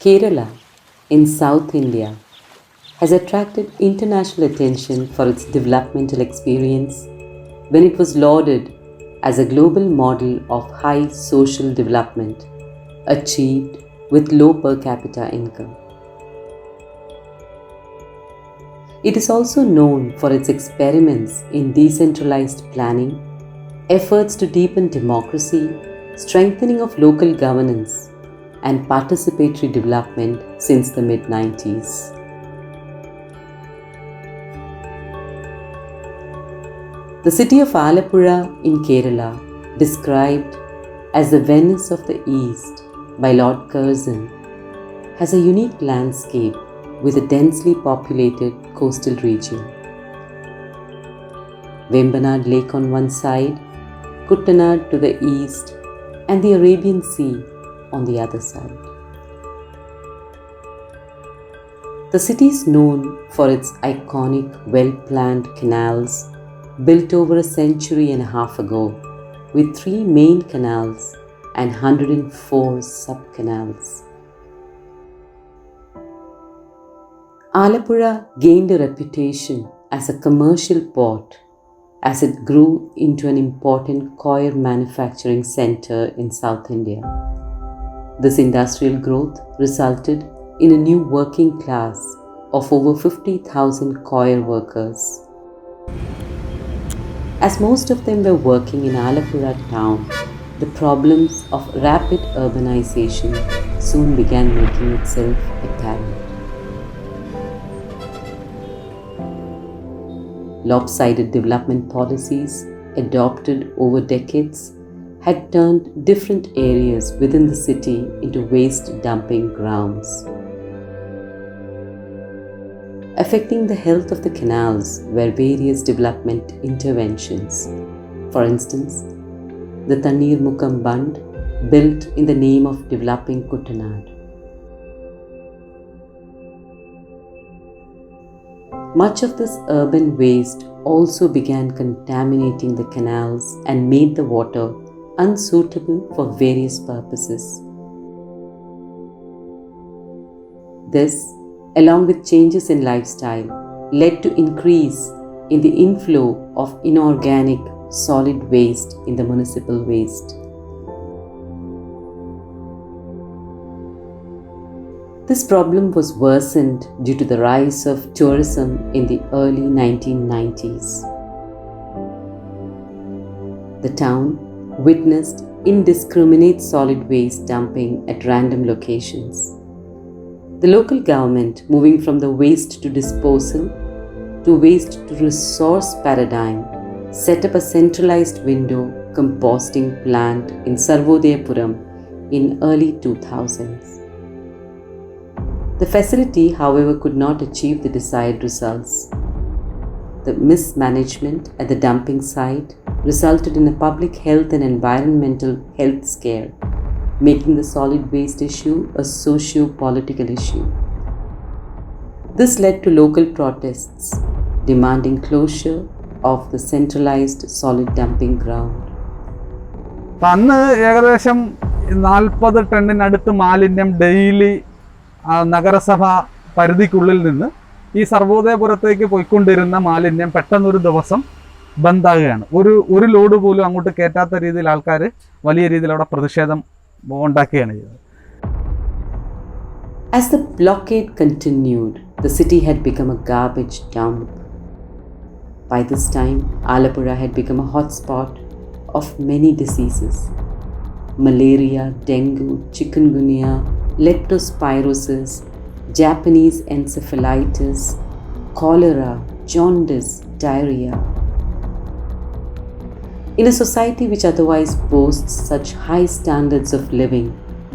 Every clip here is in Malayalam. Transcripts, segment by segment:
Kerala, in South India, has attracted international attention for its developmental experience when it was lauded as a global model of high social development achieved with low per capita income. It is also known for its experiments in decentralized planning, efforts to deepen democracy, strengthening of local governance, and participatory development since the mid-90s. The city of Alappuzha in Kerala, described as the Venice of the East by Lord Curzon, has a unique landscape with a densely populated coastal region. Vembanad Lake on one side, Kuttanad to the east, and the Arabian Sea on the other side. The city is known for its iconic, well-planned canals built over a century and a half ago, with 3 main canals and 104 sub-canals. Alappuzha gained a reputation as a commercial port as it grew into an important coir manufacturing center in South India. This industrial growth resulted in a new working class of over 50,000 coir workers. As most of them were working in Alappuzha town, the problems of rapid urbanization soon began making itself apparent. Lopsided development policies adopted over decades had turned different areas within the city into waste dumping grounds. Affecting the health of the canals were various development interventions. For instance, the Tannir Mukkam Bund, built in the name of developing Kuttanad. Much of this urban waste also began contaminating the canals and made the water unsuitable for various purposes. This, along with changes in lifestyle, led to increase in the inflow of inorganic solid waste in the municipal waste. This problem was worsened due to the rise of tourism in the early 1990s. The town witnessed indiscriminate solid waste dumping at random locations. The local government, moving from the waste to disposal to waste to resource paradigm, set up a centralized window composting plant in Sarvodayapuram in early 2000s. The facility, however, could not achieve the desired results. The mismanagement at the dumping site resulted in a public health and environmental health scare, making the solid waste issue a socio-political issue. This led to local protests demanding closure of the centralized solid dumping ground. അന്ന് ഏകദേശം 40 ടണ്ണിനടുത്ത് മാലിന്യം ഡെയിലി നഗരസഭ പരിധിക്കുള്ളിൽ നിന്ന് ഈ സർവോദയപുരത്തേക്ക് പോയിക്കൊണ്ടിരുന്ന മാലിന്യം പെട്ടെന്നൊരു ദിവസം ബന്ധാകുകയാണ്. ഒരു ലോഡ് പോലും അങ്ങോട്ട് കയറ്റാത്ത രീതിയിൽ ആൾക്കാർ വലിയ രീതിയിൽ അവിടെ പ്രതിഷേധം ഉണ്ടാക്കുകയാണ് ചെയ്തത്. As the blockade continued, the city had become a garbage dump. By this time, Alappuzha had become a hotspot of many diseases: malaria, dengue, chikungunya, leptospirosis, Japanese encephalitis, cholera, jaundice, diarrhea. In a society which otherwise boasts such high standards of living,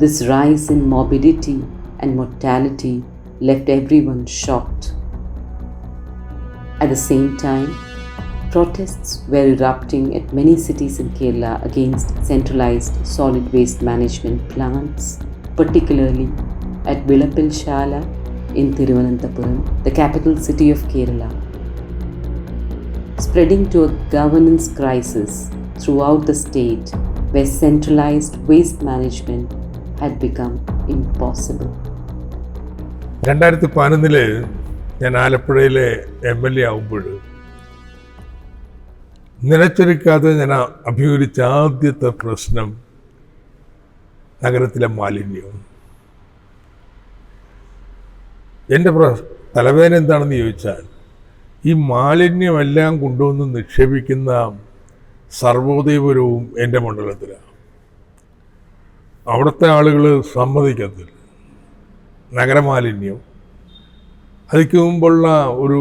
this rise in morbidity and mortality left everyone shocked. At the same time, protests were erupting at many cities in Kerala against centralized solid waste management plants, particularly at Vilappilshala in Thiruvananthapuram, the capital city of Kerala, spreading to a governance crisis throughout the state where centralized waste management had become impossible. 2011 ഞാൻ ആലപ്പുഴയിലെ MLA ആകുമ്പോൾ നിലച്ചൊരുക്കാതെ ഞാൻ അഭിമുഖീകരിച്ച ആദ്യത്തെ പ്രശ്നം നഗരത്തിലെ മാലിന്യവും. എൻ്റെ തലവേദന എന്താണെന്ന് ചോദിച്ചാൽ, ഈ മാലിന്യമെല്ലാം കൊണ്ടുവന്ന് നിക്ഷേപിക്കുന്ന സർവോദയപുരവും എൻ്റെ മണ്ഡലത്തിലാണ്. അവിടുത്തെ ആളുകൾ സമ്മതിക്കത്തില്ല. നഗരമാലിന്യം അതിക്ക് മുമ്പുള്ള ഒരു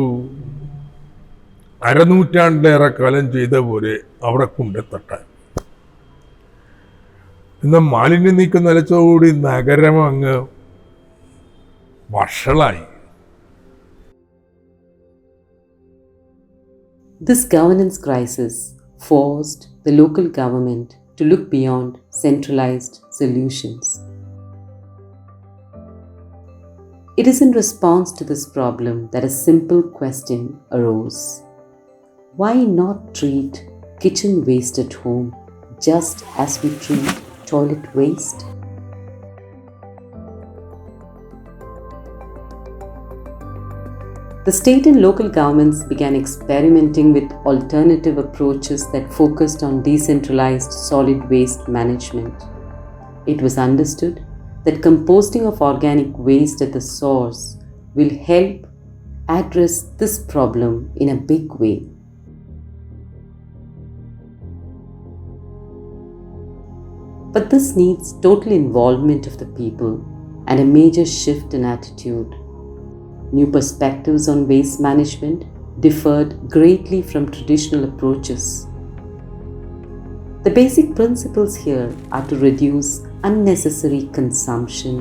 അരനൂറ്റാണ്ടിലേറെ കാലം ചെയ്ത പോലെ അവിടെ കൊണ്ടെത്തട്ടാൻ. ഇന്ന് മാലിന്യം നീക്കം നിലച്ചോടുകൂടി നഗരം അങ്ങ് വഷളായി. This governance crisis forced the local government to look beyond centralized solutions. It is in response to this problem that a simple question arose. Why not treat kitchen waste at home just as we treat toilet waste? The state and local governments began experimenting with alternative approaches that focused on decentralized solid waste management. It was understood that composting of organic waste at the source will help address this problem in a big way. But this needs total involvement of the people and a major shift in attitude. New perspectives on waste management differed greatly from traditional approaches. The basic principles here are to reduce unnecessary consumption,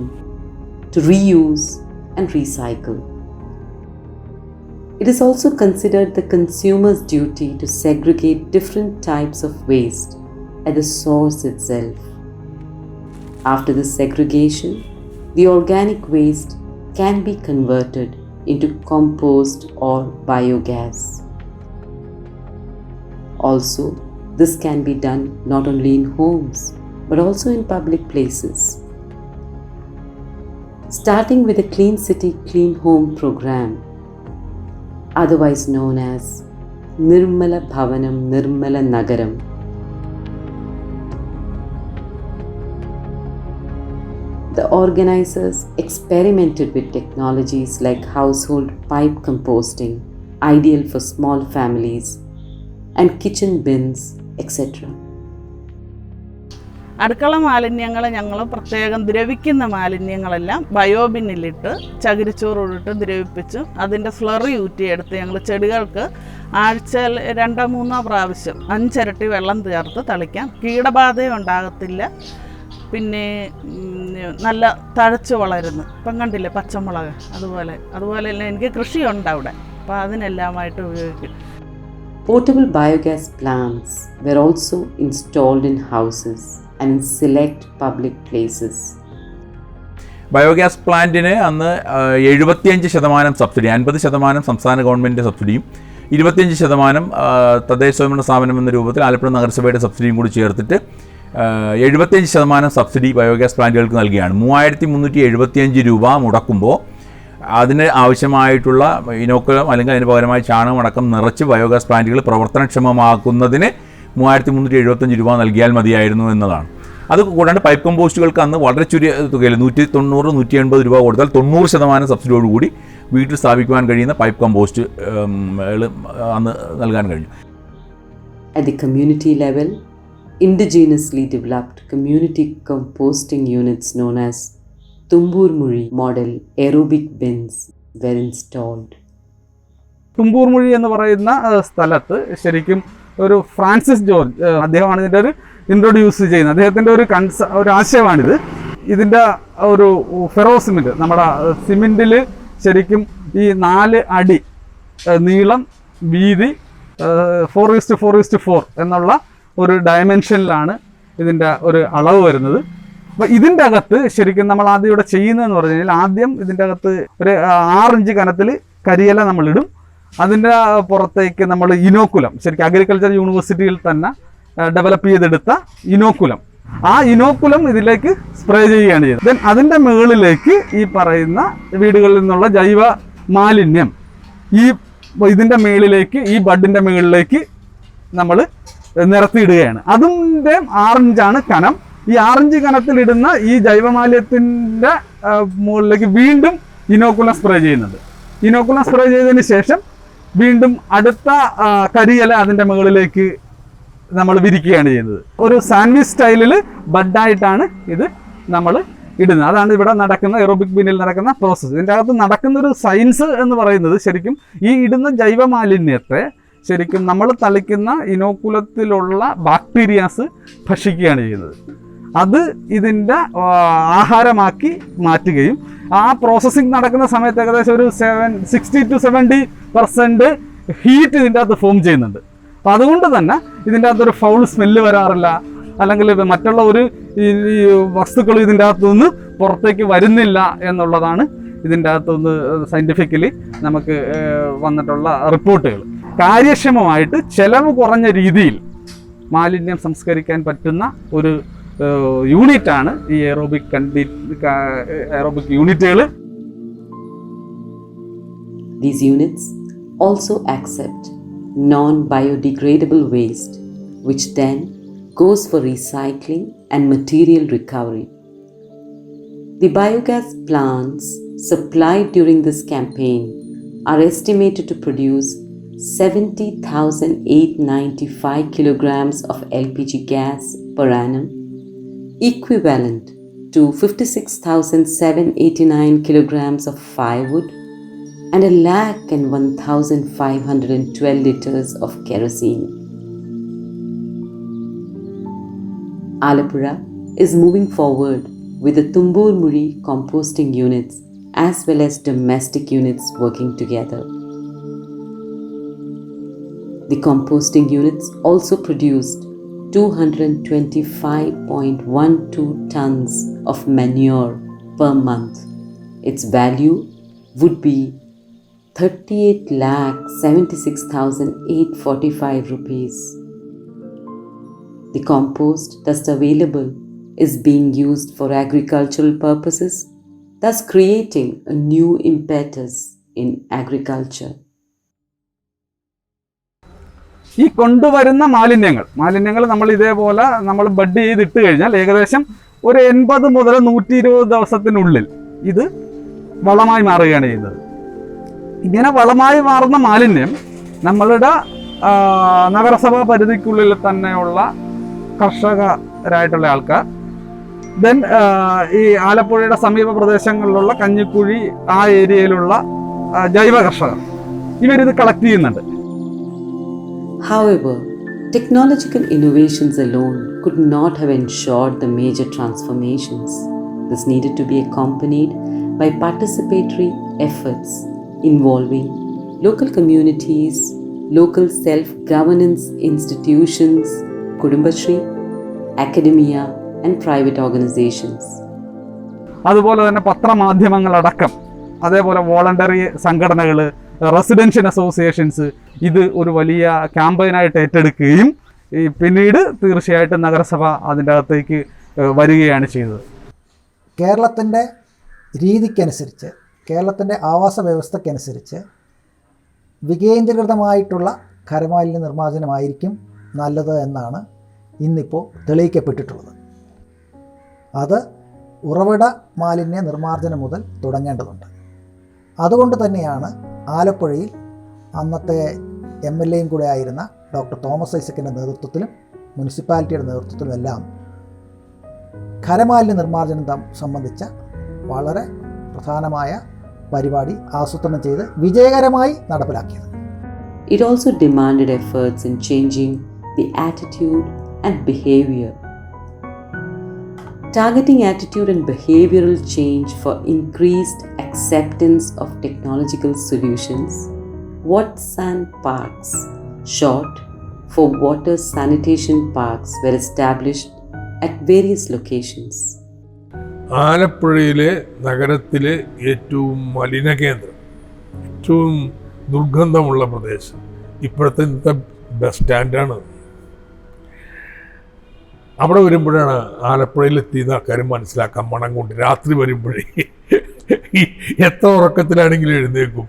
to reuse and recycle. It is also considered the consumer's duty to segregate different types of waste at the source itself. After this segregation, the organic waste can be converted into compost or biogas. Also, this can be done not only in homes but also in public places. Starting with a Clean City, Clean Home program, otherwise known as Nirmala Bhavanam Nirmala Nagaram. The organizers experimented with technologies like household pipe composting, ideal for small families, and kitchen bins, etc. അടുക്കള മാലിന്യങ്ങൾ ഞങ്ങൾ പ്രത്യേകം ദ്രവിക്കുന്ന മാലിന്യങ്ങളെല്ലാം ബയോബിന്നിലിട്ട് ചകിരിച്ചോറിട്ട് ദ്രവിപ്പിച്ച് അതിൻ്റെ സ്ലറി ഊറ്റിയെടുത്ത് ഞങ്ങൾ ചെടികൾക്ക് ആഴ്ചയിൽ 2-3 പ്രാവശ്യം 5 ഇരട്ടി വെള്ളം ചേർത്ത് തളിക്കാം. കീടബാധയും ഉണ്ടാകത്തില്ല. പിന്നെ നല്ല തഴച്ച് വളരുന്നു. ഇപ്പം കണ്ടില്ലേ പച്ചമുളക്, അതുപോലെ എനിക്ക് കൃഷിയുണ്ട് അവിടെ, അപ്പോൾ അതിനെല്ലാമായിട്ട് ഉപയോഗിക്കും. Portable biogas plants were also installed in houses and in select public places. Biogas പ്ലാന്റിന് അന്ന് 75% സബ്സിഡി, 50% സംസ്ഥാന ഗവൺമെൻറ്റിൻ്റെ സബ്സിഡിയും 25% തദ്ദേശ സ്വയംഭരണ സ്ഥാപനം എന്ന രൂപത്തിൽ ആലപ്പുഴ നഗരസഭയുടെ സബ്സിഡിയും കൂടി ചേർത്തിട്ട് 75% സബ്സിഡി ബയോഗ്യാസ് പ്ലാന്റുകൾക്ക് നൽകുകയാണ്. 3375 രൂപ മുടക്കുമ്പോൾ അതിന് ആവശ്യമായിട്ടുള്ള ഇനോക്കുലം അല്ലെങ്കിൽ അതിന് പകരമായി ചാണകമടക്കം നിറച്ച് ബയോഗ്യാസ് പ്ലാന്റുകൾ പ്രവർത്തനക്ഷമമാക്കുന്നതിന് 3375 രൂപ നൽകിയാൽ മതിയായിരുന്നു എന്നതാണ്. അത് കൂടാണ്ട് പൈപ്പ് കമ്പോസ്റ്റുകൾക്ക് അന്ന് വളരെ ചുരുങ്ങിയ തുകയിൽ 190-180 രൂപ കൊടുത്താൽ 90% സബ്സിഡിയോടുകൂടി വീട്ടിൽ സ്ഥാപിക്കുവാൻ കഴിയുന്ന പൈപ്പ് കമ്പോസ്റ്റ് അന്ന് നൽകാൻ കഴിഞ്ഞു. At the community level, indigenously developed community composting units known as Tumburmuri model aerobic bins were installed. Thumboormuzhi എന്ന് പറയുന്ന സ്ഥലത്ത് ശരിക്കും ഒരു ഫ്രാൻസിസ് ജോർജ് അദ്ദേഹമാണ് ഇതിൻ്റെ ഒരു ഇൻട്രൊഡ്യൂസ് ചെയ്യുന്നത്. അദ്ദേഹത്തിൻ്റെ ഒരു ആശയമാണിത്. ഇതിൻ്റെ ഒരു ഫെറോസിമെൻറ്റ്, നമ്മുടെ സിമെൻറ്റിൽ ശരിക്കും ഈ 4 അടി നീളം, വീതി 4:4:4 എന്നുള്ള ഒരു ഡയമെൻഷനിലാണ് ഇതിൻ്റെ ഒരു അളവ് വരുന്നത്. അപ്പോൾ ഇതിൻ്റെ അകത്ത് ശരിക്കും നമ്മൾ ആദ്യം ഇവിടെ ചെയ്യുന്നതെന്ന് പറഞ്ഞു കഴിഞ്ഞാൽ, ആദ്യം ഇതിൻ്റെ അകത്ത് ഒരു 6 ഇഞ്ച് കനത്തിൽ കരിയില നമ്മളിടും. അതിൻ്റെ പുറത്തേക്ക് നമ്മൾ ഇനോക്കുലം, ശരിക്കും അഗ്രികൾച്ചർ യൂണിവേഴ്സിറ്റിയിൽ തന്നെ ഡെവലപ്പ് ചെയ്തെടുത്ത ഇനോക്കുലം ആ ഇനോക്കുലം ഇതിലേക്ക് സ്പ്രേ ചെയ്യുകയാണ് ചെയ്യുന്നത്. ദെൻ അതിൻ്റെ മുകളിലേക്ക് ഈ പറയുന്ന വീടുകളിൽ നിന്നുള്ള ജൈവ മാലിന്യം ഇതിൻ്റെ മുകളിലേക്ക്, ഈ ബഡിൻ്റെ മുകളിലേക്ക് നമ്മൾ നിരത്തിയിടുകയാണ്. അതിൻ്റെ 6 ഇഞ്ചാണ് കനം. ഈ 6 ഇഞ്ച് കനത്തിലിടുന്ന ഈ ജൈവമാലിന്യത്തിൻ്റെ മുകളിലേക്ക് വീണ്ടും ഇനോക്കുലം സ്പ്രേ ചെയ്യുന്നുണ്ട്. ഇനോക്കുലം സ്പ്രേ ചെയ്തതിന് ശേഷം വീണ്ടും അടുത്ത കരിയില അതിൻ്റെ മുകളിലേക്ക് നമ്മൾ വിരിക്കുകയാണ് ചെയ്യുന്നത്. ഒരു സാൻഡ്വിച്ച് സ്റ്റൈലിൽ ബഡായിട്ടാണ് ഇത് നമ്മൾ ഇടുന്നത്. അതാണ് ഇവിടെ നടക്കുന്ന എറോബിക് ബിന്നിൽ നടക്കുന്ന പ്രോസസ്സ്. ഇതിൻ്റെ അകത്ത് നടക്കുന്നൊരു സയൻസ് എന്ന് പറയുന്നത് ശരിക്കും ഈ ഇടുന്ന ജൈവമാലിന്യത്തെ ശരിക്കും നമ്മൾ തളിക്കുന്ന ഇനോക്കുലത്തിലുള്ള ബാക്ടീരിയാസ് ഭക്ഷിക്കുകയാണ് ചെയ്യുന്നത്. അത് ഇതിൻ്റെ ആഹാരമാക്കി മാറ്റുകയും ആ പ്രോസസ്സിങ് നടക്കുന്ന സമയത്ത് ഏകദേശം ഒരു 60 to 70% ഹീറ്റ് ഇതിൻ്റെ അകത്ത് ഫോം ചെയ്യുന്നുണ്ട്. അപ്പം അതുകൊണ്ട് തന്നെ ഇതിൻ്റെ അകത്തൊരു ഫൗൾ സ്മെല്ല് വരാറില്ല, അല്ലെങ്കിൽ മറ്റുള്ള ഒരു ഈ വസ്തുക്കൾ ഇതിൻ്റെ അകത്തുനിന്ന് പുറത്തേക്ക് വരുന്നില്ല എന്നുള്ളതാണ് ഇതിൻ്റെ അകത്തുനിന്ന് സയൻറ്റിഫിക്കലി നമുക്ക് വന്നിട്ടുള്ള റിപ്പോർട്ടുകൾ. കാര്യക്ഷമമായിട്ട് ചെലവ് കുറഞ്ഞ രീതിയിൽ മാലിന്യം സംസ്കരിക്കാൻ പറ്റുന്ന ഒരു യൂണിറ്റാണ് ഈ എയറോബിക് യൂണിറ്റുകൾ. These units also accept non-biodegradable waste, which then goes for recycling and material recovery. The biogas plants supplied during this campaign are estimated to produce 70,895 kilograms of LPG gas per annum, equivalent to 56,789 kilograms of firewood and 1,01,512 liters of kerosene. Alappuzha is moving forward with the Tumbur Muri composting units as well as domestic units working together. The composting units also produced 225.12 tons of manure per month. Its value would be 38,76,845 rupees. The compost thus available is being used for agricultural purposes, thus creating a new impetus in agriculture. ഈ കൊണ്ടുവരുന്ന മാലിന്യങ്ങൾ നമ്മൾ ഇതേപോലെ നമ്മൾ ബഡ് ചെയ്തിട്ട് കഴിഞ്ഞാൽ ഏകദേശം ഒരു 80 മുതൽ 120 ദിവസത്തിനുള്ളിൽ ഇത് വളമായി മാറുകയാണ് ചെയ്യുന്നത്. ഇങ്ങനെ വളമായി മാറുന്ന മാലിന്യം നമ്മളുടെ നഗരസഭാ പരിധിക്കുള്ളിൽ തന്നെയുള്ള കർഷകരായിട്ടുള്ള ആൾക്കാർ, ദെൻ ഈ ആലപ്പുഴയുടെ സമീപ പ്രദേശങ്ങളിലുള്ള കഞ്ഞിക്കുഴി ആ ഏരിയയിലുള്ള ജൈവ കർഷകർ ഇവരിത് കളക്ട് ചെയ്യുന്നുണ്ട്. However, technological innovations alone could not have ensured the major transformations. This needed to be accompanied by participatory efforts involving local communities, local self-governance institutions, Kudumbashri, academia and private organizations. അതുപോലെ തന്നെ പത്രമാധ്യമങ്ങളടക്കം, അതേപോലെ വോളണ്ടറി സംഘടനകൾ, റെസിഡൻഷ്യൽ അസോസിയേഷൻസ് ഇത് ഒരു വലിയ ക്യാമ്പയിനായിട്ട് ഏറ്റെടുക്കുകയും പിന്നീട് തീർച്ചയായിട്ടും നഗരസഭ അതിൻ്റെ അകത്തേക്ക് വരികയാണ് ചെയ്തത്. കേരളത്തിൻ്റെ രീതിക്കനുസരിച്ച്, കേരളത്തിൻ്റെ ആവാസ വ്യവസ്ഥക്കനുസരിച്ച് വികേന്ദ്രീകൃതമായിട്ടുള്ള ഖരമാലിന്യ നിർമ്മാർജ്ജനമായിരിക്കും നല്ലത് എന്നാണ് ഇന്നിപ്പോൾ തെളിയിക്കപ്പെട്ടിട്ടുള്ളത്. അത് ഉറവിട മാലിന്യ നിർമ്മാർജ്ജനം മുതൽ തുടങ്ങേണ്ടതുണ്ട്. അതുകൊണ്ട് തന്നെയാണ് ആലപ്പുഴയിൽ അന്നത്തെ MLAയും കൂടെ ആയിരുന്ന ഡോക്ടർ തോമസ് ഐസക്കിൻ്റെ നേതൃത്വത്തിലും മുനിസിപ്പാലിറ്റിയുടെ നേതൃത്വത്തിലുമെല്ലാം ഖരമാലിന്യ നിർമ്മാർജ്ജനം സംബന്ധിച്ച വളരെ പ്രധാനമായ പരിപാടി ആസൂത്രണം ചെയ്ത് വിജയകരമായി നടപ്പിലാക്കിയത്. It also demanded efforts in changing the attitude and behavior. Targeting attitude and behavioral change for increased acceptance of technological solutions, Watsan Parks, short for water sanitation parks, were established at various locations. ആലപ്പുഴയിലെ നഗരത്തിലെ ഏറ്റവും മലിന കേന്ദ്രം, ഏറ്റവും ദുർഗന്ധമുള്ള പ്രദേശം ഇപ്പോഴത്തെ ബസ് സ്റ്റാൻഡാണ്. അവിടെ വരുമ്പോഴാണ് ആലപ്പുഴയിലെത്തിയെന്ന് ആൾക്കാർ മനസ്സിലാക്കാൻ മണം കൊണ്ട് രാത്രി വരുമ്പോഴേ എത്ര ഉറക്കത്തിലാണെങ്കിലും എഴുന്നേക്കും.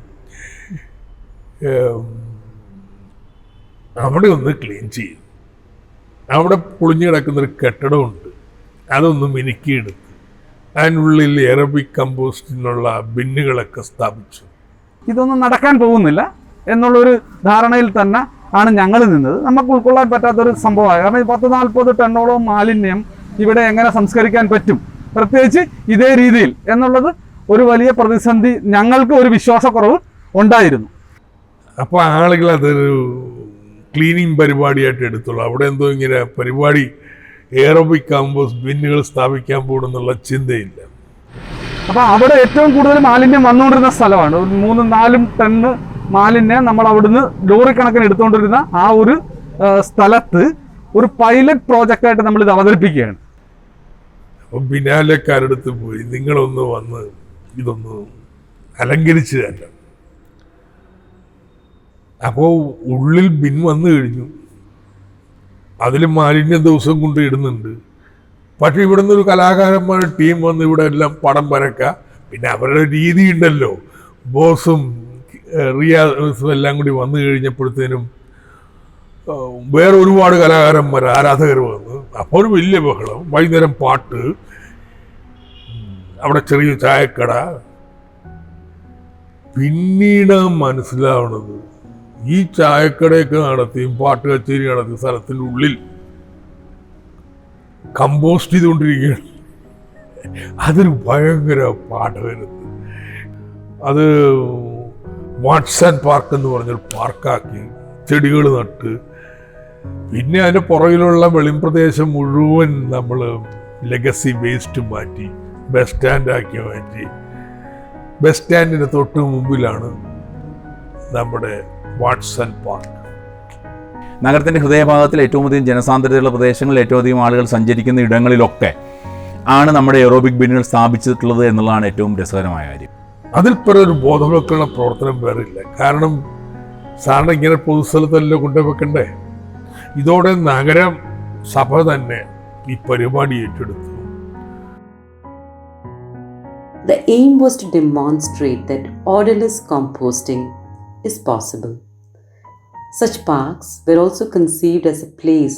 അവിടെ ഒന്ന് ക്ലീൻ ചെയ്യും. അവിടെ പൊളിഞ്ഞു കിടക്കുന്നൊരു കെട്ടിടമുണ്ട്, അതൊന്ന് മിനുക്കിയെടുത്ത് അതിനുള്ളിൽ എറബിക് കമ്പോസ്റ്റിനുള്ള ബിന്നുകളൊക്കെ സ്ഥാപിച്ചു. ഇതൊന്നും നടക്കാൻ പോകുന്നില്ല എന്നുള്ളൊരു ധാരണയിൽ തന്നെ ആണ് ഞങ്ങൾ നിന്നത്. നമുക്ക് ഉൾക്കൊള്ളാൻ പറ്റാത്തൊരു സംഭവമായി. കാരണം 10-40 ടണ്ണോളം മാലിന്യം ഇവിടെ എങ്ങനെ സംസ്കരിക്കാൻ പറ്റും, പ്രത്യേകിച്ച് ഇതേ രീതിയിൽ എന്നുള്ളത് ഒരു വലിയ പ്രതിസന്ധി, ഞങ്ങൾക്ക് ഒരു വിശ്വാസക്കുറവ് ഉണ്ടായിരുന്നു. അപ്പോൾ ആളുകൾ അതൊരു ക്ലീനിങ് പരിപാടിയായിട്ട് എടുത്തുള്ളൂ. അവിടെ എന്തോ ഇങ്ങനെ പരിപാടി എയറോബിക് കമ്പോസ്റ്റ് ബിന്നുകൾ സ്ഥാപിക്കാൻ പോകുന്നുള്ള ചിന്തയില്ല. അപ്പോൾ അവിടെ ഏറ്റവും കൂടുതൽ മാലിന്യം വന്നുകൊണ്ടിരുന്ന സ്ഥലമാണ്. 3-4 ടണ്ണ് മാലിന്യം നമ്മൾ അവിടുന്ന് ലോറി കണക്കിന് എടുത്തുകൊണ്ടിരുന്ന ആ ഒരു സ്ഥലത്ത് ഒരു പൈലറ്റ് പ്രോജക്റ്റായിട്ട് നമ്മൾ ഇത് അവതരിപ്പിക്കുകയാണ്. അപ്പോൾ ബിനാലക്കാരടുത്ത് പോയി നിങ്ങളൊന്ന് വന്ന് ഇതൊന്ന് അലങ്കരിച്ച് തന്നെ. അപ്പോൾ ഉള്ളിൽ ബിൻ വന്നു കഴിഞ്ഞു, അതിൽ മാലിന്യം ദിവസം കൊണ്ട് ഇടുന്നുണ്ട്. പക്ഷെ ഇവിടുന്ന് ഒരു കലാകാരന്മാരുടെ ടീം വന്ന് ഇവിടെ എല്ലാം പടം വരക്കുക. പിന്നെ അവരുടെ രീതി ഉണ്ടല്ലോ, ബോസും റിയാസും എല്ലാം കൂടി വന്നു കഴിഞ്ഞപ്പോഴത്തേനും വേറെ ഒരുപാട് കലാകാരന്മാർ ആരാധകർ വന്നു. അപ്പോൾ ഒരു വലിയ ബഹളം, വൈകുന്നേരം പാട്ട്, അവിടെ ചെറിയ ചായക്കട. പിന്നീട് മനസ്സിലാവണത് ഈ ചായക്കടയൊക്കെ നടത്തിയും പാട്ട് കച്ചേരി നടത്തിയ സ്ഥലത്തിൻ്റെ ഉള്ളിൽ കമ്പോസ്റ്റ് ചെയ്തുകൊണ്ടിരിക്കുകയാണ്. അതൊരു ഭയങ്കര പാഠമായിരുന്നു. അത് വാട്സൺ പാർക്ക് എന്ന് പറഞ്ഞൊരു പാർക്കാക്കി ചെടികൾ നട്ട്, പിന്നെ അതിൻ്റെ പുറകിലുള്ള വെളിമ്പ്രദേശം മുഴുവൻ നമ്മൾ ലെഗസി വേസ്റ്റ് മാറ്റി ബസ് സ്റ്റാൻഡാക്കി മാറ്റി. ബസ് സ്റ്റാൻഡിൻ്റെ തൊട്ട് മുമ്പിലാണ് നമ്മുടെ വാട്സൺ പാർക്ക്. നഗരത്തിൻ്റെ ഹൃദയഭാഗത്തിൽ ഏറ്റവും അധികം ജനസാന്ദ്രതയുള്ള പ്രദേശങ്ങളിൽ ഏറ്റവും അധികം ആളുകൾ സഞ്ചരിക്കുന്ന ഇടങ്ങളിലൊക്കെ ആണ് നമ്മുടെ എറോബിക് ബിന്നുകൾ സ്ഥാപിച്ചിട്ടുള്ളത് എന്നുള്ളതാണ് ഏറ്റവും രസകരമായ കാര്യം. അതിൽ ഒരു ബോധവൽക്കരണ പ്രവർത്തനം വേറില്ല. കാരണം സാറിന് ഇങ്ങനെ പൊതുസ്ഥലത്തല്ലോ കൊണ്ടുവെക്കണ്ടേ. ഇതോടെ നഗരം സഭ തന്നെ ഈ പരിപാടി ഏറ്റെടുത്തു. The aim was to demonstrate that orderless composting is possible. Such parks were also conceived as a place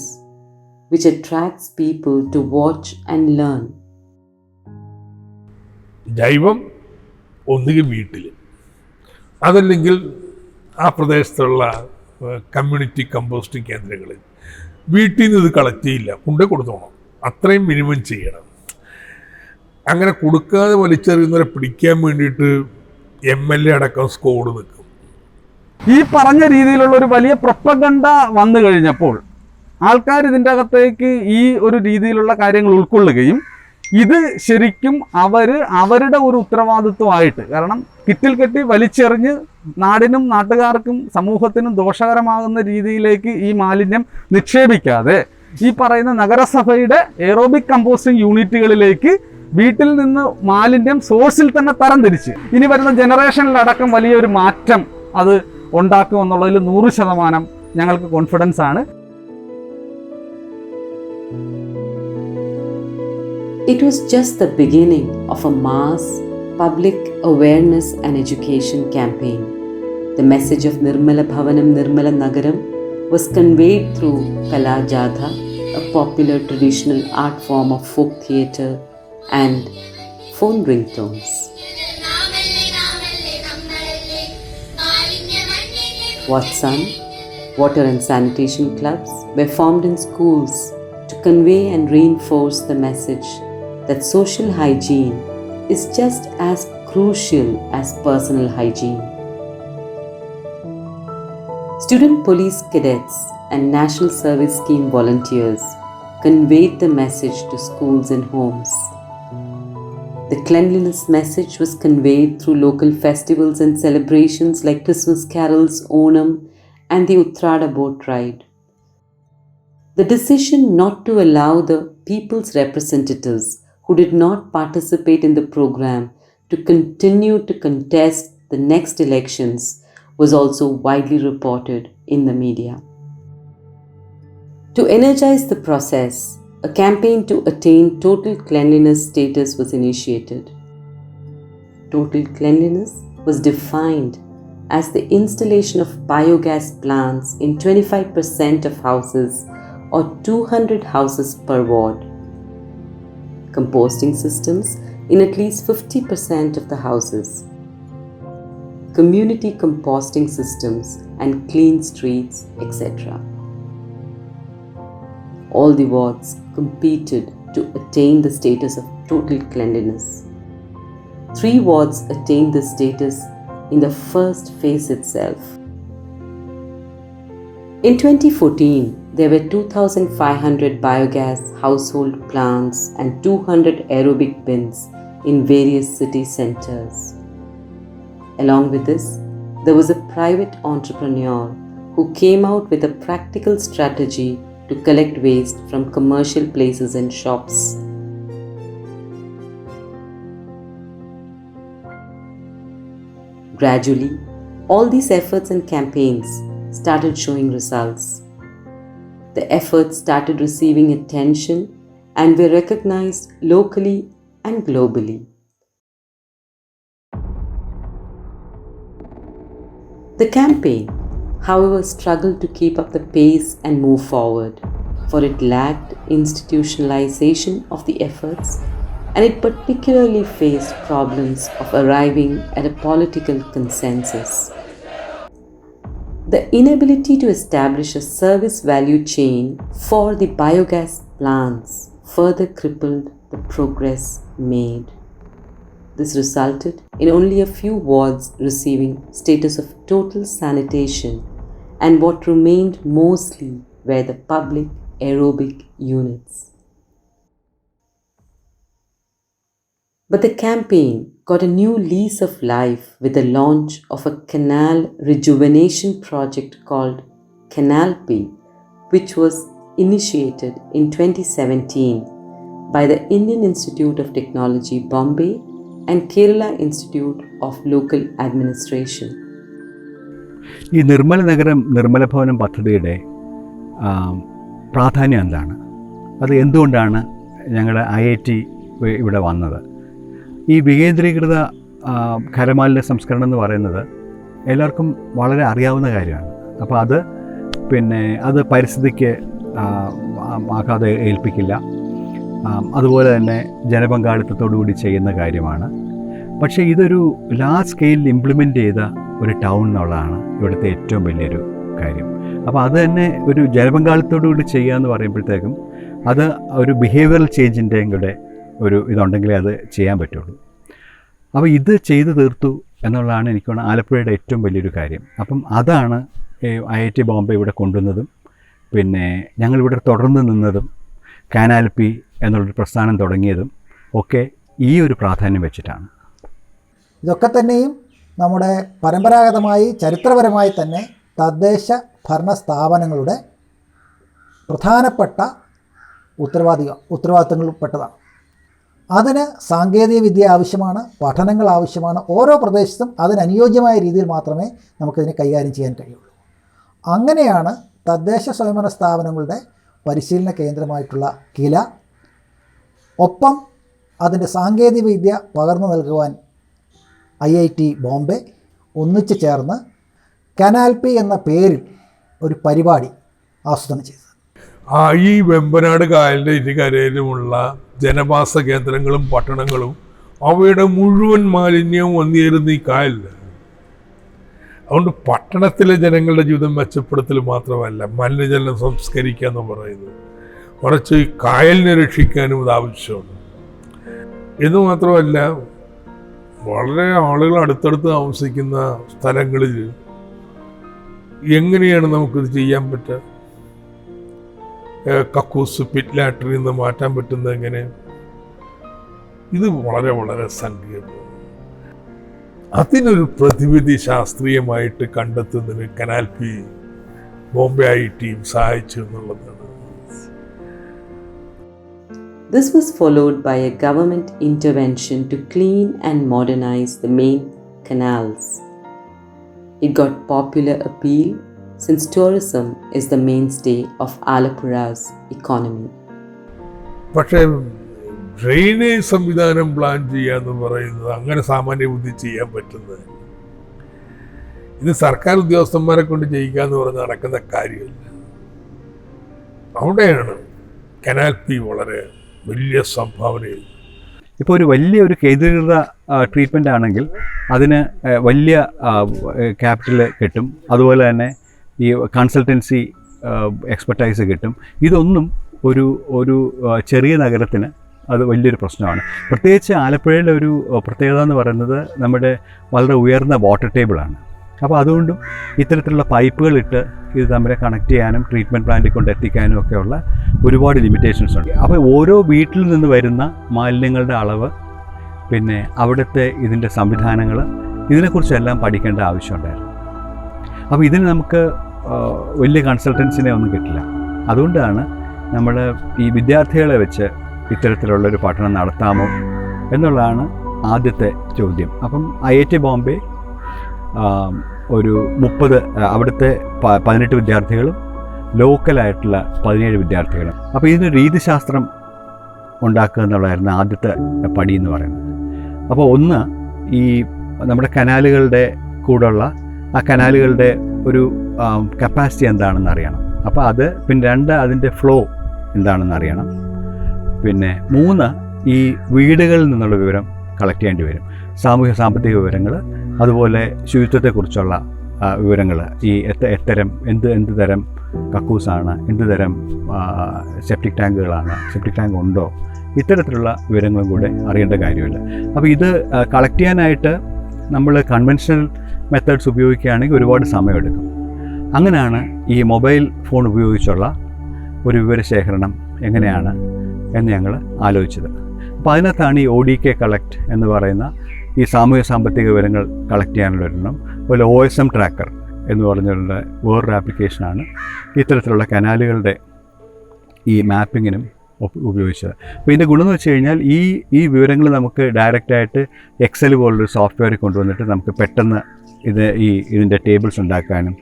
which attracts people to watch and learn. ജൈവം ഒന്നുകിൽ വീട്ടിൽ, അതല്ലെങ്കിൽ ആ പ്രദേശത്തുള്ള കമ്മ്യൂണിറ്റി കമ്പോസ്റ്റിംഗ് കേന്ദ്രങ്ങളിൽ. വീട്ടിൽ നിന്ന് ഇത് കളക്ട് ചെയ്യില്ല, കൊണ്ടേ കൊടുത്തോണം, അത്രയും മിനിമം ചെയ്യണം. അങ്ങനെ കൊടുക്കാതെ വലിച്ചെറിയുന്നവരെ പിടിക്കാൻ വേണ്ടിയിട്ട് MLA അടക്കം സ്ക്വാഡ് നിൽക്കും. ഈ പറഞ്ഞ രീതിയിലുള്ള ഒരു വലിയ പ്രൊപ്പഗണ്ട വന്നു കഴിഞ്ഞപ്പോൾ ആൾക്കാർ ഇതിൻ്റെ അകത്തേക്ക് ഈ ഒരു രീതിയിലുള്ള കാര്യങ്ങൾ ഉൾക്കൊള്ളുകയും ഇത് ശരിക്കും അവരുടെ ഒരു ഉത്തരവാദിത്വമായിട്ട്, കാരണം കിറ്റിൽ കെട്ടി വലിച്ചെറിഞ്ഞ് നാടിനും നാട്ടുകാർക്കും സമൂഹത്തിനും ദോഷകരമാകുന്ന രീതിയിലേക്ക് ഈ മാലിന്യം നിക്ഷേപിക്കാതെ ഈ പറയുന്ന നഗരസഭയുടെ എയറോബിക് കമ്പോസ്റ്റിംഗ് യൂണിറ്റുകളിലേക്ക് വീട്ടിൽ നിന്ന് മാലിന്യം സോഴ്സിൽ തന്നെ തരംതിരിച്ച് ഇനി വരുന്ന ജനറേഷനിലടക്കം വലിയൊരു മാറ്റം അത് ഉണ്ടാക്കുമെന്നുള്ളതിൽ 100% ഞങ്ങൾക്ക് കോൺഫിഡൻസ് ആണ്. It was just the beginning of a mass public awareness and education campaign. The message of Nirmala Bhavanam Nirmala Nagaram was conveyed through Kala Jatha, a popular traditional art form of folk theatre, and phone ringtones. Watsan, water and sanitation clubs were formed in schools to convey and reinforce the message that social hygiene is just as crucial as personal hygiene. Student police cadets and National Service Scheme volunteers conveyed the message to schools and homes. The cleanliness message was conveyed through local festivals and celebrations like Christmas carols, Onam, and the Uttrada boat ride. The decision not to allow the people's representatives who did not participate in the program to continue to contest the next elections was also widely reported in the media. To energize the process, a campaign to attain total cleanliness status was initiated. Total cleanliness was defined as the installation of biogas plants in 25% of houses or 200 houses per ward, composting systems in at least 50% of the houses, community composting systems and clean streets, etc. All the wards competed to attain the status of total cleanliness. 3 wards attained this status in the first phase itself. In 2014, there were 2,500 biogas household plants and 200 aerobic bins in various city centers. Along with this, there was a private entrepreneur who came out with a practical strategy to collect waste from commercial places and shops. Gradually, all these efforts and campaigns started showing results. The efforts started receiving attention and were recognized locally and globally. The campaign, however, struggled to keep up the pace and move forward, for it lacked institutionalization of the efforts, and it particularly faced problems of arriving at a political consensus. The inability to establish a service value chain for the biogas plants further crippled the progress made. This resulted in only a few wards receiving status of total sanitation, and what remained mostly were the public aerobic units. But the campaign got a new lease of life with the launch of a canal rejuvenation project called CANALPY, which was initiated in 2017 by the Indian Institute of Technology Bombay and KILA Institute of Local Administration. ഈ നിർമ്മല നഗരം നിർമ്മല ഭവനം പദ്ധതിയുടെ പ്രാധാന്യം എന്താണ്? അത് എന്തുകൊണ്ടാണ് ഞങ്ങളുടെ IIT ഇവിടെ വന്നത്? ഈ വികേന്ദ്രീകൃത ഖരമാലിന്യ സംസ്കരണം എന്ന് പറയുന്നത് എല്ലാവർക്കും വളരെ അറിയാവുന്ന കാര്യമാണ്. അപ്പോൾ അത് പരിസ്ഥിതിക്ക് ആഘാതം ഏൽപ്പിക്കില്ല. അതുപോലെ തന്നെ ജനപങ്കാളിത്തത്തോടുകൂടി ചെയ്യുന്ന കാര്യമാണ്. പക്ഷേ ഇതൊരു ലാർജ് സ്കെയിലിൽ ഇംപ്ലിമെൻ്റ് ചെയ്ത ഒരു ടൗൺ എന്നുള്ളതാണ് ഇവിടുത്തെ ഏറ്റവും വലിയൊരു കാര്യം. അപ്പോൾ അത് തന്നെ ഒരു ജനപങ്കാളിത്തത്തോടുകൂടി ചെയ്യുക എന്ന് പറയുമ്പോഴത്തേക്കും അത് ഒരു ബിഹേവിയറൽ ചേഞ്ചിൻ്റെയും കൂടെ ഒരു ഇതുണ്ടെങ്കിലേ അത് ചെയ്യാൻ പറ്റുള്ളൂ. അപ്പോൾ ഇത് ചെയ്തു തീർത്തു എന്നുള്ളതാണ് എനിക്ക് തോന്നുന്നത് ആലപ്പുഴയുടെ ഏറ്റവും വലിയൊരു കാര്യം. അപ്പം അതാണ് IIT ബോംബെ ഇവിടെ കൊണ്ടുവന്നതും പിന്നെ ഞങ്ങളിവിടെ തുടർന്ന് നിന്നതും കാനാൽപി എന്നുള്ളൊരു പ്രസ്ഥാനം തുടങ്ങിയതും ഒക്കെ ഈ ഒരു പ്രാധാന്യം വെച്ചിട്ടാണ്. ഇതൊക്കെ തന്നെയും നമ്മുടെ പരമ്പരാഗതമായി ചരിത്രപരമായി തന്നെ തദ്ദേശ ഭരണ സ്ഥാപനങ്ങളുടെ പ്രധാനപ്പെട്ട ഉത്തരവാദിത്തങ്ങളിൽപ്പെട്ടതാണ്. അതിന് സാങ്കേതിക വിദ്യ ആവശ്യമാണ്, പഠനങ്ങൾ ആവശ്യമാണ്. ഓരോ പ്രദേശത്തും അതിനനുയോജ്യമായ രീതിയിൽ മാത്രമേ നമുക്കതിനെ കൈകാര്യം ചെയ്യാൻ കഴിയുള്ളൂ. അങ്ങനെയാണ് തദ്ദേശ സ്വയംഭരണ സ്ഥാപനങ്ങളുടെ പരിശീലന കേന്ദ്രമായിട്ടുള്ള കില, ഒപ്പം അതിൻ്റെ സാങ്കേതിക വിദ്യ പകർന്നു നൽകുവാൻ IIT ബോംബെ ഒന്നിച്ചു ചേർന്ന് കനാൽപി എന്ന പേരിൽ ഒരു പരിപാടി ആസൂത്രണം ചെയ്തത്. ഈ വെമ്പനാട് കായലിൻ്റെ ഇരുകരയിലുമുള്ള ജനവാസ കേന്ദ്രങ്ങളും പട്ടണങ്ങളും അവയുടെ മുഴുവൻ മാലിന്യവും വന്നുചേരുന്ന ഈ കായലിൽ. അതുകൊണ്ട് പട്ടണത്തിലെ ജനങ്ങളുടെ ജീവിതം മെച്ചപ്പെടുത്തൽ മാത്രമല്ല മലിനജലം സംസ്കരിക്കുക എന്ന് പറയുന്നത്, മറിച്ച് ഈ കായലിനെ രക്ഷിക്കാനും ഇത് ആവശ്യമാണ്. ഇത് മാത്രമല്ല, വളരെ ആളുകൾ അടുത്തടുത്ത് താമസിക്കുന്ന സ്ഥലങ്ങളിൽ എങ്ങനെയാണ് നമുക്കിത് ചെയ്യാൻ പറ്റുക? കക്കൂസ് പിറ്റ് ലാറ്ററിൽ നിന്ന് മാറ്റാൻ പറ്റുന്നത് എങ്ങനെ? ഇത് വളരെ വളരെ സങ്കീർണ്ണമാണ്. അതിനൊരു പ്രതിവിധി ശാസ്ത്രീയമായിട്ട് കണ്ടെത്തുന്നതിന് കനാൽപി ബോംബെ IIT സഹായിച്ചു എന്നുള്ളതാണ്. This was followed by a government intervention to clean and modernize the main canals. It got popular appeal since tourism is the mainstay of Alappuzha's economy. പക്ഷേ ഡ്രെയിനേജ് സംവിധാനം പ്ലാൻ ചെയ്യാന്ന് പറയുന്നത് അങ്ങനെ സാമാന്യ ബുദ്ധി ചെയ്യാൻ പറ്റുന്നത്. ഇത് സർക്കാർ ഉദ്യോഗസ്ഥന്മാരെ കൊണ്ട് ചെയ്യിക്കാന്ന് പറഞ്ഞ് നടക്കുന്ന കാര്യമല്ല. അവിടെയാണ് കനാൽപി വളരെ വലിയ സംഭാവന ചെയ്തത്. ഇപ്പോൾ ഒരു വലിയൊരു കേന്ദ്രീകൃത ട്രീറ്റ്മെൻ്റ് ആണെങ്കിൽ അതിന് വലിയ ക്യാപിറ്റൽ കിട്ടും, അതുപോലെ തന്നെ ഈ കൺസൾട്ടൻസി എക്സ്പെർട്ടൈസ് കിട്ടും. ഇതൊന്നും ഒരു ചെറിയ നഗരത്തിന് അത് വലിയൊരു പ്രശ്നമാണ്. പ്രത്യേകിച്ച് ആലപ്പുഴയിലെ ഒരു പ്രത്യേകത എന്ന് പറയുന്നത് നമ്മുടെ വളരെ ഉയർന്ന വാട്ടർ ടേബിളാണ്. അപ്പോൾ അതുകൊണ്ടും ഇത്തരത്തിലുള്ള പൈപ്പുകളിട്ട് ഇത് തമ്മിൽ കണക്ട് ചെയ്യാനും ട്രീറ്റ്മെൻറ്റ് പ്ലാന്റിൽ കൊണ്ട് എത്തിക്കാനും ഒക്കെയുള്ള ഒരുപാട് ലിമിറ്റേഷൻസ് ഉണ്ട്. അപ്പോൾ ഓരോ വീട്ടിൽ നിന്ന് വരുന്ന മാലിന്യങ്ങളുടെ അളവ്, പിന്നെ അവിടുത്തെ ഇതിൻ്റെ സംവിധാനങ്ങൾ, ഇതിനെക്കുറിച്ചെല്ലാം പഠിക്കേണ്ട ആവശ്യമുണ്ടായിരുന്നു. അപ്പോൾ ഇതിന് നമുക്ക് വലിയ കൺസൾട്ടൻസിനെ ഒന്നും കിട്ടില്ല. അതുകൊണ്ടാണ് നമ്മൾ ഈ വിദ്യാർത്ഥികളെ വെച്ച് ഇത്തരത്തിലുള്ളൊരു പഠനം നടത്താമോ എന്നുള്ളതാണ് ആദ്യത്തെ ചോദ്യം. അപ്പം IIT ബോംബെ ഒരു 30 അവിടുത്തെ 18 വിദ്യാർത്ഥികളും ലോക്കലായിട്ടുള്ള 17 വിദ്യാർത്ഥികളും. അപ്പോൾ ഇതിന് രീതിശാസ്ത്രം ഉണ്ടാക്കുക എന്നുള്ളതായിരുന്നു ആദ്യത്തെ പടി എന്ന് പറയുന്നത്. അപ്പോൾ ഒന്ന്, ഈ നമ്മുടെ കനാലുകളുടെ കൂടെയുള്ള ആ കനാലുകളുടെ ഒരു കപ്പാസിറ്റി എന്താണെന്ന് അറിയണം. അപ്പോൾ അത്, പിന്നെ 2 അതിൻ്റെ ഫ്ലോ എന്താണെന്ന് അറിയണം. പിന്നെ 3 ഈ വീടുകളിൽ നിന്നുള്ള വിവരം കളക്ട് ചെയ്യേണ്ടി വരും. സാമൂഹ്യ സാമ്പത്തിക വിവരങ്ങൾ, അതുപോലെ ശുചിത്വത്തെക്കുറിച്ചുള്ള വിവരങ്ങൾ, ഈ എന്ത് തരം കക്കൂസാണ്, എന്ത് തരം സെപ്റ്റിക് ടാങ്കുകളാണ്, സെപ്റ്റിക് ടാങ്ക് ഉണ്ടോ, ഇത്തരത്തിലുള്ള വിവരങ്ങളും കൂടെ അറിയേണ്ട കാര്യമില്ല. അപ്പോൾ ഇത് കളക്ട് ചെയ്യാനായിട്ട് നമ്മൾ കൺവെൻഷണൽ മെത്തേഡ്സ് ഉപയോഗിക്കുകയാണെങ്കിൽ ഒരുപാട് സമയമെടുക്കും. അങ്ങനെയാണ് ഈ മൊബൈൽ ഫോൺ ഉപയോഗിച്ചുള്ള ഒരു വിവരശേഖരണം എങ്ങനെയാണ് എന്ന് ഞങ്ങൾ ആലോചിച്ചത്. അപ്പോൾ അതിനകത്താണ് ഈ ODK കളക്ട് എന്ന് പറയുന്ന ഈ സാമൂഹ്യ സാമ്പത്തിക വിവരങ്ങൾ കളക്ട് ചെയ്യാനുള്ള ഒരെണ്ണം. അതുപോലെ OSM ട്രാക്കർ എന്ന് പറഞ്ഞുള്ള വേറൊരു ആപ്ലിക്കേഷനാണ് ഇത്തരത്തിലുള്ള കനാലുകളുടെ ഈ മാപ്പിങ്ങിനും ഉപയോഗിച്ചത്. അപ്പോൾ ഇതിൻ്റെ ഗുണം എന്ന് വെച്ച് കഴിഞ്ഞാൽ ഈ വിവരങ്ങൾ നമുക്ക് ഡയറക്റ്റായിട്ട് എക്സൽ പോലുള്ളൊരു സോഫ്റ്റ്വെയറിൽ കൊണ്ടുവന്നിട്ട് നമുക്ക് പെട്ടെന്ന് ഇതിൻ്റെ ടേബിൾസ് ഉണ്ടാക്കാനും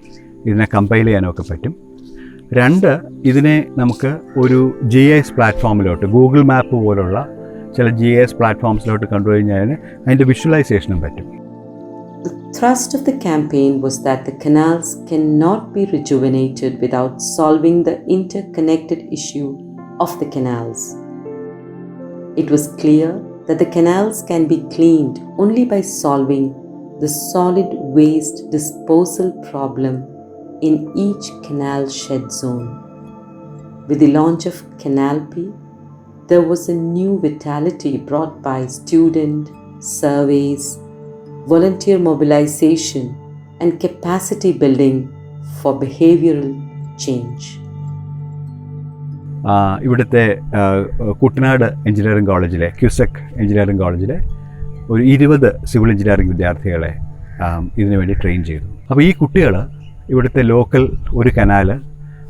ഇതിനെ കമ്പൈൽ ചെയ്യാനും ഒക്കെ പറ്റും. 2, ഇതിനെ നമുക്ക് ഒരു GIS പ്ലാറ്റ്ഫോമിലോട്ട്, ഗൂഗിൾ മാപ്പ് പോലുള്ള ചില GIS പ്ലാറ്റ്ഫോംസിലോട്ട് കൊണ്ടുകഴിഞ്ഞാൽ അതിൻ്റെ വിഷ്വലൈസേഷനും പറ്റും. The thrust of the campaign was that the canals cannot be rejuvenated without solving the interconnected issue of the canals. It was clear that the canals can be cleaned only by solving the solid waste disposal problem in each canal shed zone. With the launch of CANALPY, there was a new vitality brought by student surveys, volunteer mobilization, and capacity building for behavioral change. ഇവിടുത്തെ കുട്ടനാട് എഞ്ചിനീയറിംഗ് കോളേജിലെ ക്യൂസെക് എഞ്ചിനീയറിംഗ് കോളേജിലെ ഒരു 20 സിവിൽ എഞ്ചിനീയറിംഗ് വിദ്യാർത്ഥികളെ ഇതിനു വേണ്ടി ട്രെയിൻ ചെയ്തു. അപ്പോൾ ഈ കുട്ടികൾ ഇവിടുത്തെ ലോക്കൽ ഒരു കനാല്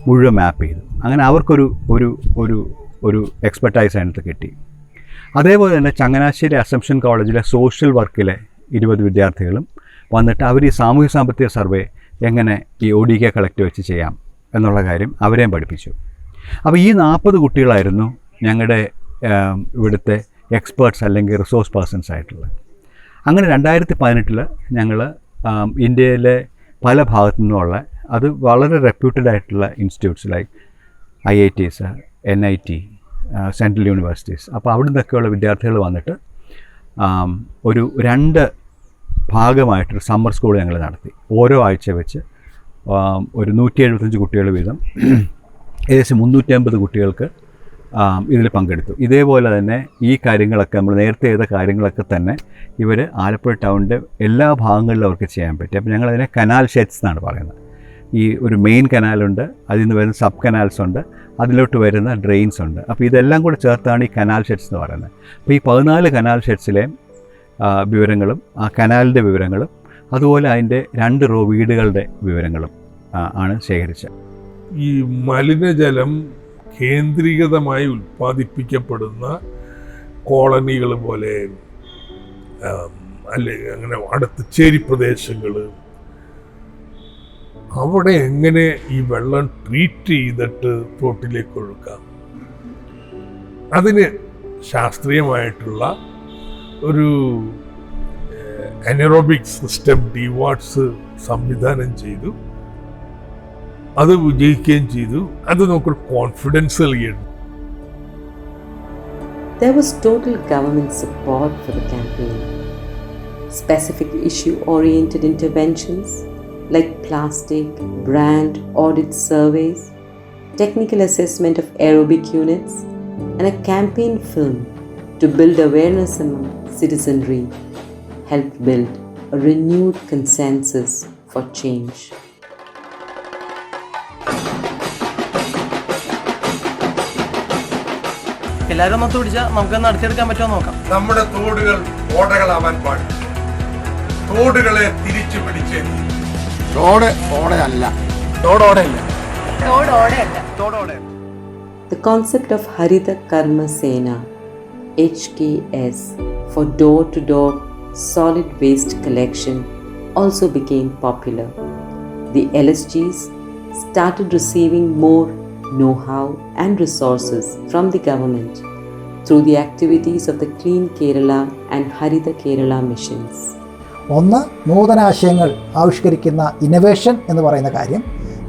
മുഴുവൻ മാപ്പ് ചെയ്തു. അങ്ങനെ അവർക്കൊരു ഒരു ഒരു ഒരു എക്സ്പെർട്ടൈസ് അതിനകത്ത് കിട്ടി. അതേപോലെ തന്നെ ചങ്ങനാശ്ശേരി അസംഷൻ കോളേജിലെ സോഷ്യൽ വർക്കിലെ 20 വിദ്യാർത്ഥികളും വന്നിട്ട് അവർ ഈ സാമൂഹ്യ സാമ്പത്തിക സർവേ എങ്ങനെ ഈ ODK കളക്ട് വെച്ച് ചെയ്യാം എന്നുള്ള കാര്യം അവരെയും പഠിപ്പിച്ചു. അപ്പോൾ ഈ 40 കുട്ടികളായിരുന്നു ഞങ്ങളുടെ ഇവിടുത്തെ എക്സ്പേർട്സ് അല്ലെങ്കിൽ റിസോഴ്സ് പേഴ്സൺസ് ആയിട്ടുള്ളത്. അങ്ങനെ 2018 ഞങ്ങൾ ഇന്ത്യയിലെ പല ഭാഗത്തു നിന്നുമുള്ള, അത് വളരെ റെപ്യൂട്ടഡ് ആയിട്ടുള്ള institutes like IITs, NIT, central universities, അപ്പോൾ അവിടെ നിന്നൊക്കെയുള്ള വിദ്യാർത്ഥികൾ വന്നിട്ട് ഒരു 2 ഭാഗമായിട്ടൊരു സമ്മർ സ്കൂൾ ഞങ്ങൾ നടത്തി. ഓരോ ആഴ്ച വെച്ച് ഒരു 175 കുട്ടികൾ വീതം ഏകദേശം 350 കുട്ടികൾക്ക് ഇതിൽ പങ്കെടുത്തു. ഇതേപോലെ തന്നെ ഈ കാര്യങ്ങളൊക്കെ നമ്മൾ നേരത്തെ ചെയ്ത കാര്യങ്ങളൊക്കെ തന്നെ ഇവർ ആലപ്പുഴ ടൗണിൻ്റെ എല്ലാ ഭാഗങ്ങളിലും അവർക്ക് ചെയ്യാൻ പറ്റി. അപ്പോൾ ഞങ്ങളതിനെ കനാൽ ഷെഡ്സ് എന്നാണ് പറയുന്നത്. ഈ ഒരു മെയിൻ കനാലുണ്ട്, അതിൽ നിന്ന് വരുന്ന സബ് കനാൽസ് ഉണ്ട്, അതിലോട്ട് വരുന്ന ഡ്രെയിൻസ് ഉണ്ട്. അപ്പോൾ ഇതെല്ലാം കൂടെ ചേർത്താണ് ഈ കനാൽ ഷെഡ്സ് എന്ന് പറയുന്നത്. അപ്പോൾ ഈ 14 കനാൽ ഷെഡ്സിലെയും വിവരങ്ങളും ആ കനാലിൻ്റെ വിവരങ്ങളും അതുപോലെ അതിൻ്റെ 2 റോ വീടുകളുടെ വിവരങ്ങളും ആണ് ശേഖരിച്ചത്. ഈ മലിനജലം കേന്ദ്രീകൃതമായി ഉൽപ്പാദിപ്പിക്കപ്പെടുന്ന കോളനികൾ പോലെ അല്ലെങ്കിൽ അങ്ങനെ അടുത്ത ചേരി പ്രദേശങ്ങൾ, അവിടെ എങ്ങനെ ഈ വെള്ളം ട്രീറ്റ് ചെയ്തിട്ട് തോട്ടിലേക്ക് ഒഴുക്കാം, അതിന് ശാസ്ത്രീയമായിട്ടുള്ള ഒരു അനറോബിക് സിസ്റ്റം ഡിവാട്സ് സംവിധാനം ചെയ്തു. അത് വിജയിക്കുകയും ചെയ്തു. അത് നമുക്കൊരു കോൺഫിഡൻസ് നൽകിയിട്ടുണ്ട്. There was total government support for the campaign. Specific issue-oriented interventions like plastic, brand audit surveys, technical assessment of aerobic units, and a campaign film to build awareness among citizenry helped build a renewed consensus for change. എല്ലാവരും ഒന്ന് പിടിച്ചാൽ നമുക്ക് നടത്തിയെടുക്കാൻ പറ്റുമോ നോക്കാം. നമ്മുടെ തോടുകൾ ഓടകളാവാൻ പാടില്ല. തോടുകളെ തിരിച്ചു പിടിച്ച് The concept of Harita Karma Sena HKS for door-to-door solid waste collection also became popular. The LSGs started receiving more know-how and resources from the government through the activities of the Clean Kerala and Harita Kerala missions. ഒന്ന്, നൂതനാശയങ്ങൾ ആവിഷ്കരിക്കുന്ന ഇന്നൊവേഷൻ എന്ന് പറയുന്ന കാര്യം.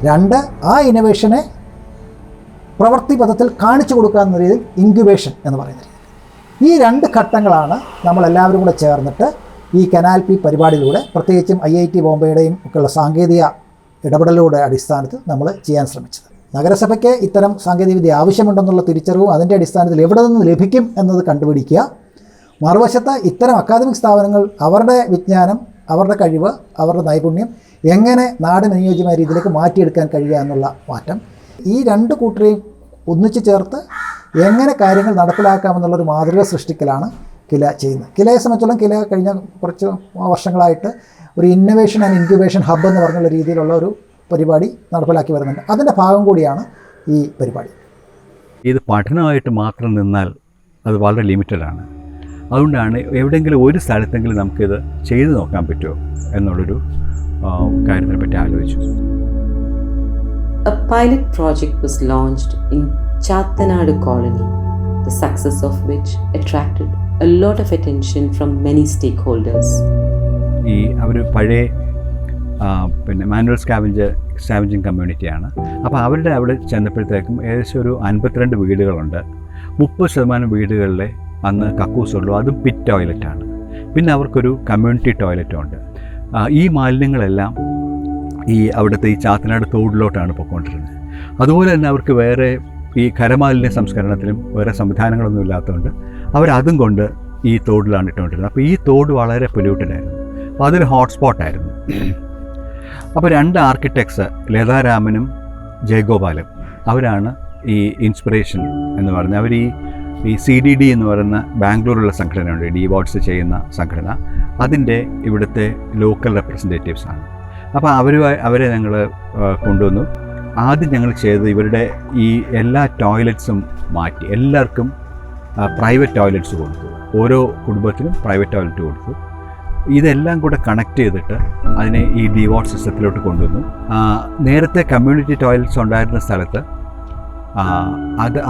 രണ്ട്, ആ ഇന്നൊവേഷനെ പ്രവൃത്തിപഥത്തിൽ കാണിച്ചു കൊടുക്കുക എന്ന രീതിയിൽ ഇൻക്യുബേഷൻ എന്ന് പറയുന്ന രീതി. ഈ രണ്ട് ഘട്ടങ്ങളാണ് നമ്മളെല്ലാവരും കൂടെ ചേർന്നിട്ട് ഈ കനാൽപി പരിപാടിയിലൂടെ, പ്രത്യേകിച്ചും IIT ബോംബെയുടെയും ഒക്കെയുള്ള സാങ്കേതിക ഇടപെടലുകളുടെ അടിസ്ഥാനത്തിൽ നമ്മൾ ചെയ്യാൻ ശ്രമിച്ചത്. നഗരസഭയ്ക്ക് ഇത്തരം സാങ്കേതികവിദ്യ ആവശ്യമുണ്ടെന്നുള്ള തിരിച്ചറിവും അതിൻ്റെ അടിസ്ഥാനത്തിൽ എവിടെ നിന്ന് ലഭിക്കും എന്നത് കണ്ടുപിടിക്കുക. മറുവശത്ത് ഇത്തരം അക്കാദമിക് സ്ഥാപനങ്ങൾ അവരുടെ വിജ്ഞാനം, അവരുടെ കഴിവ്, അവരുടെ നൈപുണ്യം എങ്ങനെ നാടിന് അനുയോജ്യമായ രീതിയിലേക്ക് മാറ്റിയെടുക്കാൻ കഴിയുക എന്നുള്ള മാറ്റം, ഈ രണ്ട് കൂട്ടരെയും ഒന്നിച്ചു ചേർത്ത് എങ്ങനെ കാര്യങ്ങൾ നടപ്പിലാക്കാമെന്നുള്ളൊരു മാതൃക സൃഷ്ടിക്കലാണ് കില ചെയ്യുന്നത്. കിലയെ സംബന്ധിച്ചോളം കില കഴിഞ്ഞ കുറച്ച് വർഷങ്ങളായിട്ട് ഒരു ഇന്നൊവേഷൻ ആൻഡ് ഇൻക്യുബേഷൻ ഹബ്ബ് എന്ന് പറഞ്ഞുള്ള രീതിയിലുള്ള ഒരു പരിപാടി നടപ്പിലാക്കി വരുന്നുണ്ട്. അതിൻ്റെ ഭാഗം കൂടിയാണ് ഈ പരിപാടി. ഇത് പഠനമായിട്ട് മാത്രം നിന്നാൽ അത് വളരെ ലിമിറ്റഡാണ്. അതുകൊണ്ടാണ് എവിടെയെങ്കിലും ഒരു സ്ഥലത്തെങ്കിലും നമുക്കിത് ചെയ്തു നോക്കാൻ പറ്റുമോ എന്നുള്ളൊരു കാര്യത്തിനെ പറ്റി ആലോചിച്ചു. A pilot project was launched in Chattanadu colony, the success of which attracted a lot of attention from many stakeholders. ഈ അവർ പഴയ മാനുവൽ സ്കാവഞ്ചിങ് കമ്മ്യൂണിറ്റിയാണ്. അപ്പോൾ അവരുടെ അവിടെ ചെന്നപ്പോഴത്തേക്കും ഏകദേശം ഒരു 52 വീടുകളുണ്ട്. 30% വീടുകളിലെ അന്ന് കക്കൂസുള്ളൂ, അതും പിറ്റ് ടോയ്ലറ്റാണ്. പിന്നെ അവർക്കൊരു കമ്മ്യൂണിറ്റി ടോയ്ലറ്റും ഉണ്ട്. ഈ മാലിന്യങ്ങളെല്ലാം ഈ അവിടുത്തെ ഈ ചാത്തനാട് തോടിലോട്ടാണ് പോയിക്കൊണ്ടിരുന്നത്. അതുപോലെ തന്നെ അവർക്ക് വേറെ ഈ ഖരമാലിന്യ സംസ്കരണത്തിനും വേറെ സംവിധാനങ്ങളൊന്നും ഇല്ലാത്തതുകൊണ്ട് അവരതും കൊണ്ട് ഈ തോടിലാണ് ഇട്ടുകൊണ്ടിരുന്നത്. അപ്പോൾ ഈ തോട് വളരെ പൊല്യൂട്ടഡായിരുന്നു. അപ്പോൾ അതൊരു ഹോട്ട്സ്പോട്ടായിരുന്നു. അപ്പോൾ 2 ആർക്കിടെക്ട്സ്, ലതാരാമനും ജയഗോപാലും, അവരാണ് ഈ ഇൻസ്പിറേഷൻ എന്ന് പറഞ്ഞാൽ അവർ ഈ CDD എന്ന് പറയുന്ന ബാംഗ്ലൂരിലുള്ള സംഘടനയുണ്ട്, ഡിവാട്സ് ചെയ്യുന്ന സംഘടന, അതിൻ്റെ ഇവിടുത്തെ ലോക്കൽ റെപ്രസെൻറ്റേറ്റീവ്സാണ്. അപ്പോൾ അവരെ ഞങ്ങൾ കൊണ്ടുവന്നു. ആദ്യം ഞങ്ങൾ ചെയ്തത് ഇവരുടെ ഈ എല്ലാ ടോയ്ലറ്റ്സും മാറ്റി എല്ലാവർക്കും പ്രൈവറ്റ് ടോയ്ലറ്റ്സ് കൊടുത്തു. ഓരോ കുടുംബത്തിനും പ്രൈവറ്റ് ടോയ്ലറ്റ് കൊടുത്തു. ഇതെല്ലാം കൂടെ കണക്ട് ചെയ്തിട്ട് അതിനെ ഈ ഡിവാട്ട് സിസ്റ്റത്തിലോട്ട് കൊണ്ടുവന്നു. നേരത്തെ കമ്മ്യൂണിറ്റി ടോയ്ലറ്റ്സ് ഉണ്ടായിരുന്ന സ്ഥലത്ത്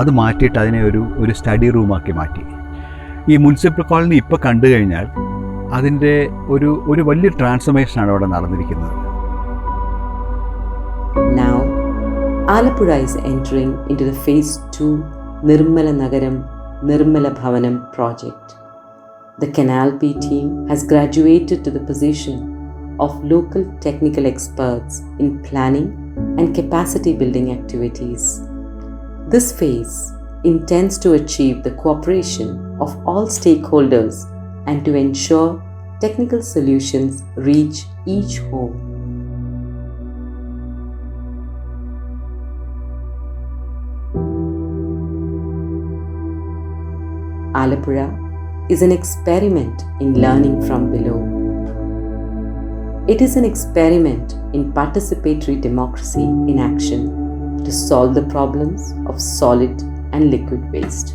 അത് മാറ്റിയിട്ട് അതിനെ ഒരു സ്റ്റഡി റൂമാക്കി മാറ്റി. ഈ മുനിസിപ്പൽ കോളനി ഇപ്പോൾ കണ്ടു കഴിഞ്ഞാൽ അതിൻ്റെ ഒരു വലിയ ട്രാൻസ്ഫോർമേഷനാണ് അവിടെ നടന്നിരിക്കുന്നത്. Now, Alappuzha is entering into the phase 2 Nirmala Nagaram Nirmala Bhavanam project. The CANALPY team has graduated to the position of local technical experts in planning and capacity building activities. This phase intends to achieve the cooperation of all stakeholders and to ensure technical solutions reach each home. Alappuzha is an experiment in learning from below. It is an experiment in participatory democracy in action to solve the problems of solid and liquid waste.